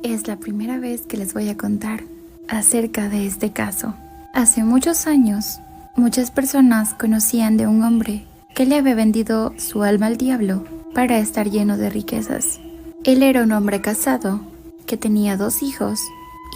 Es la primera vez que les voy a contar acerca de este caso. Hace muchos años, muchas personas conocían de un hombre que le había vendido su alma al diablo para estar lleno de riquezas. Él era un hombre casado, que tenía 2 hijos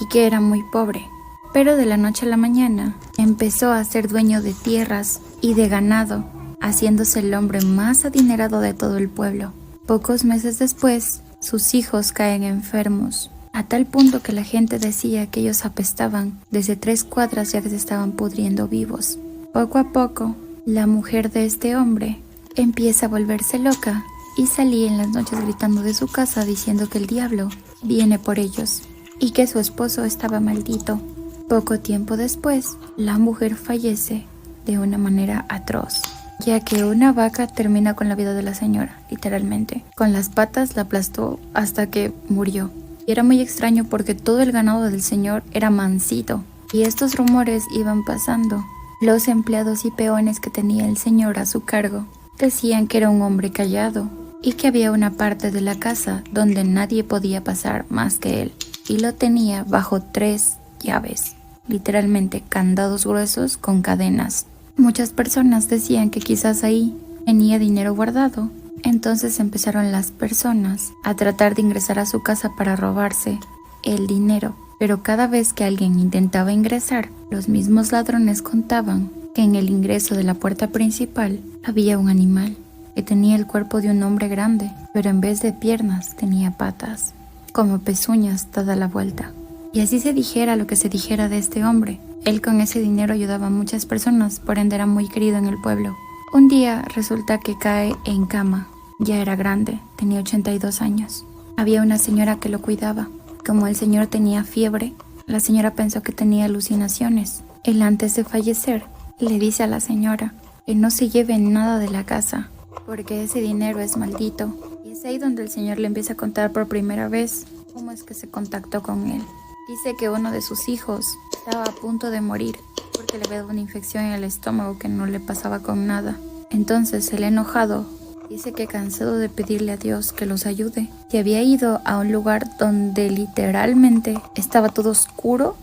y que era muy pobre. Pero de la noche a la mañana empezó a ser dueño de tierras y de ganado, haciéndose el hombre más adinerado de todo el pueblo. Pocos meses después, sus hijos caen enfermos, a tal punto que la gente decía que ellos apestaban. Desde 3 cuadras ya se estaban pudriendo vivos. Poco a poco, la mujer de este hombre empieza a volverse loca y salía en las noches gritando de su casa diciendo que el diablo viene por ellos y que su esposo estaba maldito. Poco tiempo después, la mujer fallece de una manera atroz, ya que una vaca termina con la vida de la señora, literalmente. Con las patas la aplastó hasta que murió. Y era muy extraño porque todo el ganado del señor era mansito. Y estos rumores iban pasando. Los empleados y peones que tenía el señor a su cargo decían que era un hombre callado y que había una parte de la casa donde nadie podía pasar más que él. Y lo tenía bajo 3 llaves, literalmente candados gruesos con cadenas. Muchas personas decían que quizás ahí tenía dinero guardado. Entonces empezaron las personas a tratar de ingresar a su casa para robarse el dinero. Pero cada vez que alguien intentaba ingresar, los mismos ladrones contaban que en el ingreso de la puerta principal había un animal que tenía el cuerpo de un hombre grande, pero en vez de piernas tenía patas, como pezuñas dada la vuelta. Y así se dijera lo que se dijera de este hombre, él con ese dinero ayudaba a muchas personas, por ende era muy querido en el pueblo. Un día resulta que cae en cama. Ya era grande, tenía 82 años. Había una señora que lo cuidaba. Como el señor tenía fiebre, la señora pensó que tenía alucinaciones. Él, antes de fallecer, le dice a la señora que no se lleve nada de la casa, porque ese dinero es maldito. Y es ahí donde el señor le empieza a contar por primera vez cómo es que se contactó con él. Dice que uno de sus hijos estaba a punto de morir porque le había dado una infección en el estómago que no le pasaba con nada. Entonces él, enojado, dice que cansado de pedirle a Dios que los ayude, se había ido a un lugar donde literalmente estaba todo oscuro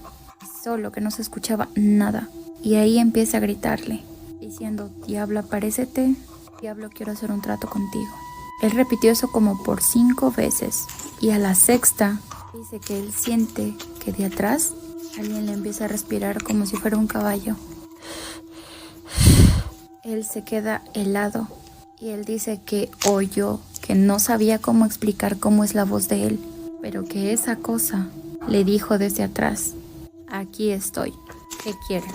y solo, que no se escuchaba nada. Y ahí empieza a gritarle, diciendo: diablo, aparécete, diablo, quiero hacer un trato contigo. Él repitió eso como por 5 veces y a la 6ª dice que él siente que de atrás alguien le empieza a respirar como si fuera un caballo. Él se queda helado y él dice que oyó, que no sabía cómo explicar cómo es la voz de él, pero que esa cosa le dijo desde atrás: aquí estoy, ¿qué quieres?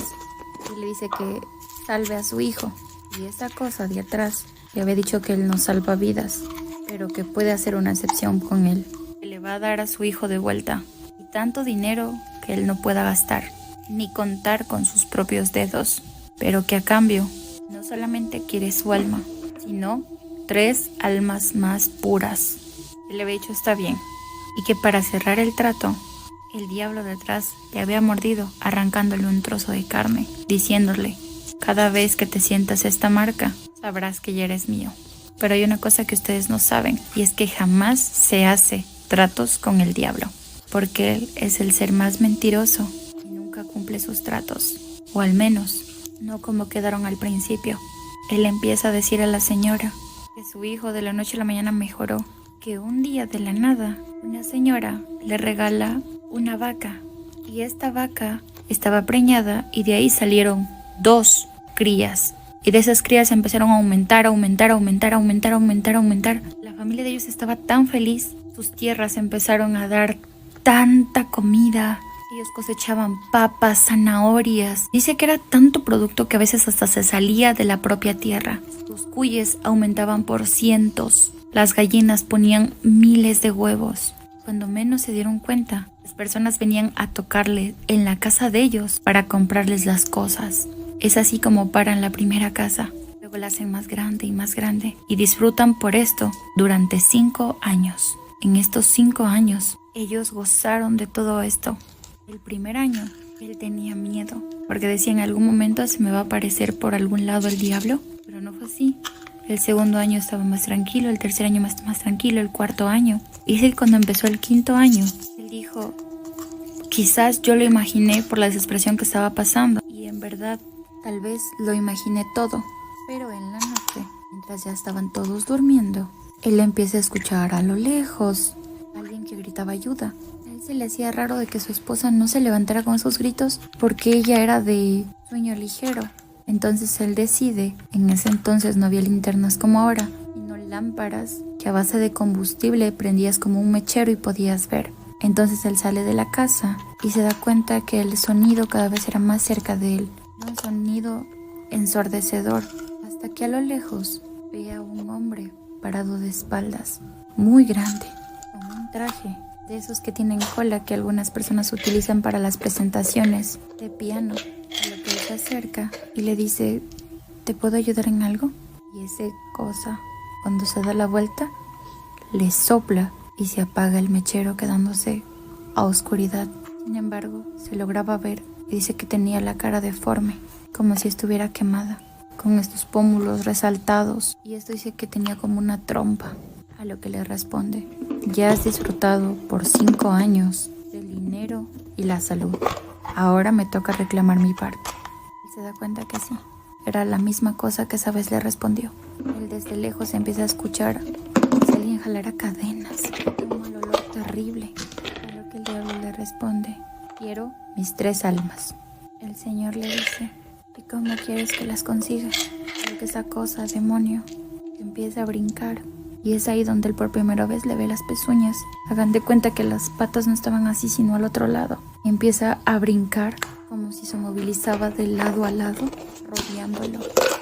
Y le dice que salve a su hijo. Y esa cosa de atrás le había dicho que él no salva vidas, pero que puede hacer una excepción con él, que le va a dar a su hijo de vuelta, y tanto dinero que él no pueda gastar, ni contar con sus propios dedos, pero que a cambio no solamente quiere su alma, sino 3 almas más puras. Él le había dicho: está bien, y que para cerrar el trato, el diablo detrás le había mordido, arrancándole un trozo de carne, diciéndole: cada vez que te sientas esta marca, sabrás que ya eres mío. Pero hay una cosa que ustedes no saben, y es que jamás se hace tratos con el diablo, porque él es el ser más mentiroso y nunca cumple sus tratos, o al menos no como quedaron al principio. Él empieza a decir a la señora que su hijo de la noche a la mañana mejoró, que un día de la nada una señora le regala una vaca, y esta vaca estaba preñada y de ahí salieron 2 crías. Y de esas crías empezaron a aumentar. La familia de ellos estaba tan feliz. Sus tierras empezaron a dar tanta comida. Ellos cosechaban papas, zanahorias. Dice que era tanto producto que a veces hasta se salía de la propia tierra. Sus cuyes aumentaban por cientos. Las gallinas ponían miles de huevos. Cuando menos se dieron cuenta, las personas venían a tocarle en la casa de ellos para comprarles las cosas. Es así como paran la primera casa. Luego la hacen más grande y disfrutan por esto durante 5 años. En estos 5 años, ellos gozaron de todo esto. El primer año, él tenía miedo, porque decía: en algún momento se me va a aparecer por algún lado el diablo, pero no fue así. El segundo año estaba más tranquilo, el tercer año más tranquilo, el cuarto año. Y es que cuando empezó el 5.º año, el dijo, quizás yo lo imaginé por la desesperación que estaba pasando. Y en verdad, tal vez lo imaginé todo. Pero en la noche, mientras ya estaban todos durmiendo, él empieza a escuchar a lo lejos a alguien que gritaba ayuda. A él se le hacía raro de que su esposa no se levantara con sus gritos porque ella era de sueño ligero. Entonces él decide, en ese entonces no había linternas como ahora, sino lámparas que a base de combustible prendías como un mechero y podías ver. Entonces él sale de la casa y se da cuenta que el sonido cada vez era más cerca de él. Un sonido ensordecedor, hasta que a lo lejos ve a un hombre parado de espaldas, muy grande, con un traje de esos que tienen cola que algunas personas utilizan para las presentaciones de piano. A lo que él se acerca y le dice, ¿te puedo ayudar en algo? Y esa cosa, cuando se da la vuelta, le sopla y se apaga el mechero, quedándose a oscuridad. Sin embargo, se lograba ver y dice que tenía la cara deforme, como si estuviera quemada, con estos pómulos resaltados, y esto dice que tenía como una trompa. A lo que le responde, ya has disfrutado por 5 años del dinero y la salud. Ahora me toca reclamar mi parte. Y se da cuenta que sí, era la misma cosa que esa vez le respondió. Él desde lejos empieza a escuchar si alguien jalara cadenas, un mal olor terrible. A lo que el diablo le responde, quiero mis 3 almas. El Señor le dice, ¿y cómo quieres que las consiga? A lo que esa cosa, demonio, empieza a brincar. Y es ahí donde él por primera vez le ve las pezuñas. Hagan de cuenta que las patas no estaban así, sino al otro lado. Y empieza a brincar como si se movilizaba de lado a lado, rodeándolo.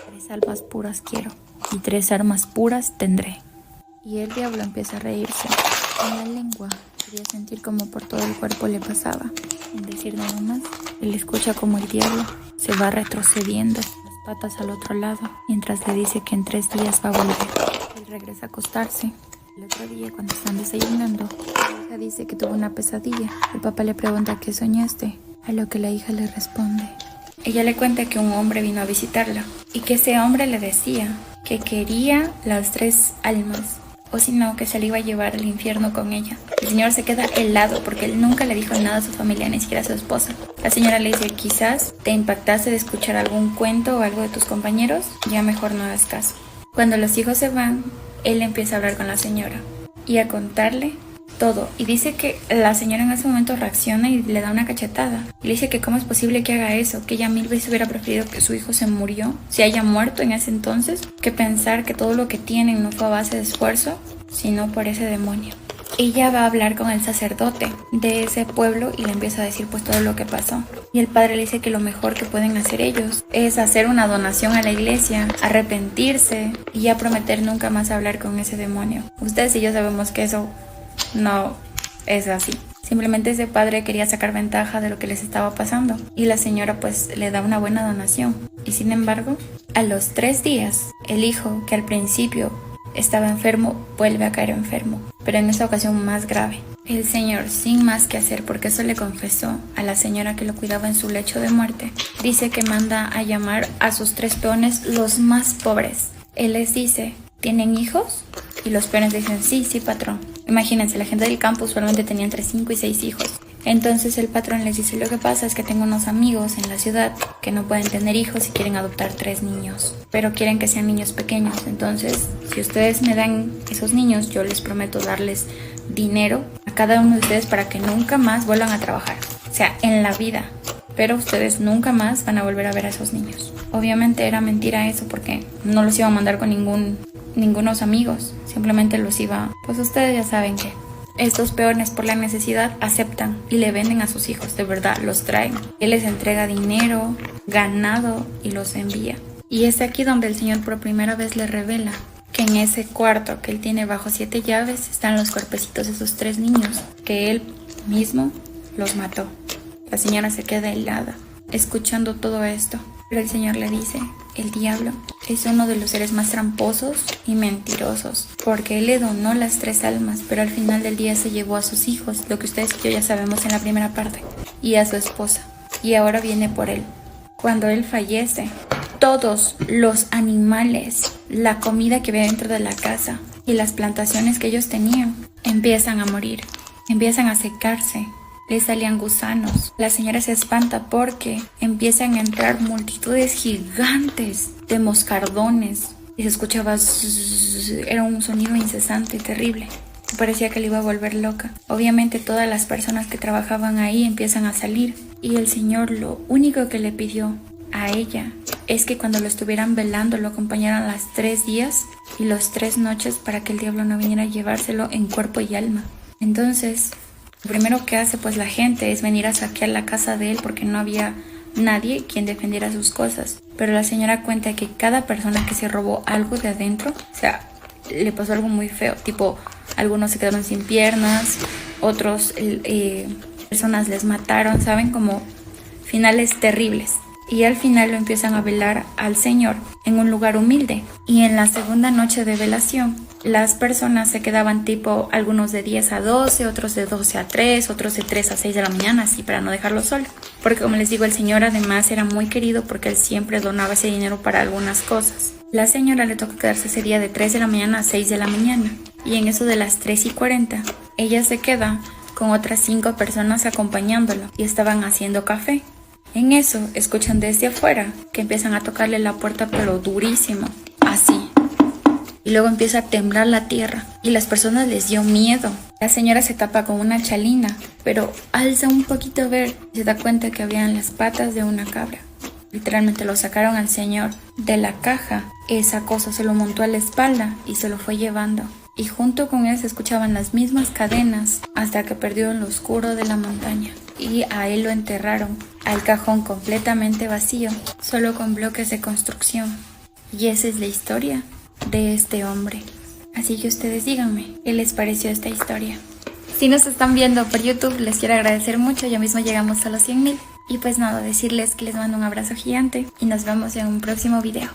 3 almas puras quiero, y 3 armas puras tendré. Y el diablo empieza a reírse. En la lengua quería sentir como por todo el cuerpo le pasaba. Sin decir nada más, él escucha como el diablo se va retrocediendo las patas al otro lado, mientras le dice que en 3 días va a volver. Él regresa a acostarse. El otro día, cuando están desayunando, la hija dice que tuvo una pesadilla. El papá le pregunta qué soñaste, a lo que la hija le responde. Ella le cuenta que un hombre vino a visitarla y que ese hombre le decía que quería las 3 almas, o si no, que se le iba a llevar al infierno con ella. El señor se queda helado porque él nunca le dijo nada a su familia, ni siquiera a su esposa. La señora le dice, quizás te impactaste de escuchar algún cuento o algo de tus compañeros, ya mejor no hagas caso. Cuando los hijos se van, él empieza a hablar con la señora y a contarle todo. Y dice que la señora en ese momento reacciona y le da una cachetada. Y le dice que cómo es posible que haga eso, que ella 1000 veces hubiera preferido que su hijo se murió, se haya muerto en ese entonces, que pensar que todo lo que tienen no fue a base de esfuerzo, sino por ese demonio. Ella va a hablar con el sacerdote de ese pueblo y le empieza a decir pues todo lo que pasó. Y el padre le dice que lo mejor que pueden hacer ellos es hacer una donación a la iglesia, arrepentirse y ya prometer nunca más hablar con ese demonio. Ustedes y yo sabemos que eso no es así. Simplemente ese padre quería sacar ventaja de lo que les estaba pasando y la señora pues le da una buena donación. Y sin embargo, a los 3 días, el hijo que al principio estaba enfermo vuelve a caer enfermo, pero en esta ocasión más grave. El señor, sin más que hacer, porque eso le confesó a la señora que lo cuidaba en su lecho de muerte, dice que manda a llamar a sus 3 peones, los más pobres. Él les dice, ¿tienen hijos? Y los peones dicen, sí, patrón. Imagínense, la gente del campo usualmente tenía entre 5 y 6 hijos. Entonces el patrón les dice, lo que pasa es que tengo unos amigos en la ciudad que no pueden tener hijos y quieren adoptar 3 niños, pero quieren que sean niños pequeños. Entonces, si ustedes me dan esos niños, yo les prometo darles dinero a cada uno de ustedes para que nunca más vuelvan a trabajar, o sea, en la vida. Pero ustedes nunca más van a volver a ver a esos niños. Obviamente era mentira eso, porque no los iba a mandar con ningunos amigos. Simplemente los iba, pues ustedes ya saben que estos peones por la necesidad aceptan y le venden a sus hijos, de verdad, los traen. Él les entrega dinero, ganado y los envía. Y es aquí donde el Señor por primera vez le revela que en ese cuarto que él tiene bajo 7 llaves están los cuerpecitos de esos 3 niños que él mismo los mató. La señora se queda helada escuchando todo esto, pero el Señor le dice, el diablo es uno de los seres más tramposos y mentirosos, porque él le donó las 3 almas, pero al final del día se llevó a sus hijos, lo que ustedes y yo ya sabemos en la primera parte, y a su esposa, y ahora viene por él. Cuando él fallece, todos los animales, la comida que había dentro de la casa y las plantaciones que ellos tenían empiezan a morir. empiezan a secarse, le salían gusanos. La señora se espanta porque empiezan a entrar multitudes gigantes de moscardones y se escuchaba zzzz, era un sonido incesante, terrible. Parecía que le iba a volver loca. Obviamente todas las personas que trabajaban ahí empiezan a salir y el señor lo único que le pidió a ella es que cuando lo estuvieran velando lo acompañaran las 3 días y las 3 noches para que el diablo no viniera a llevárselo en cuerpo y alma. Entonces, lo primero que hace pues la gente es venir a saquear la casa de él porque no había nadie quien defendiera sus cosas. Pero la señora cuenta que cada persona que se robó algo de adentro, o sea, le pasó algo muy feo, tipo algunos se quedaron sin piernas, otros personas les mataron, saben, como finales terribles. Y al final lo empiezan a velar al señor en un lugar humilde. Y en la segunda noche de velación, las personas se quedaban tipo algunos de 10 a 12, otros de 12 a 3, otros de 3 a 6 de la mañana, así para no dejarlo solo. Porque como les digo, el señor además era muy querido porque él siempre donaba ese dinero para algunas cosas. La señora le tocó quedarse ese día de 3 de la mañana a 6 de la mañana. Y en eso de las 3:40, ella se queda con otras 5 personas acompañándolo y estaban haciendo café. En eso escuchan desde afuera que empiezan a tocarle la puerta pero durísimo, así. Y luego empieza a temblar la tierra y las personas les dio miedo. La señora se tapa con una chalina, pero alza un poquito a ver y se da cuenta que habían las patas de una cabra. Literalmente lo sacaron al señor de la caja. Esa cosa se lo montó a la espalda y se lo fue llevando. Y junto con él se escuchaban las mismas cadenas hasta que perdió en lo oscuro de la montaña. Y a él lo enterraron al cajón completamente vacío, solo con bloques de construcción. Y esa es la historia de este hombre. Así que ustedes díganme, ¿qué les pareció esta historia? Si nos están viendo por YouTube, les quiero agradecer mucho. Ya mismo llegamos a los 100,000. Y pues nada, decirles que les mando un abrazo gigante y nos vemos en un próximo video.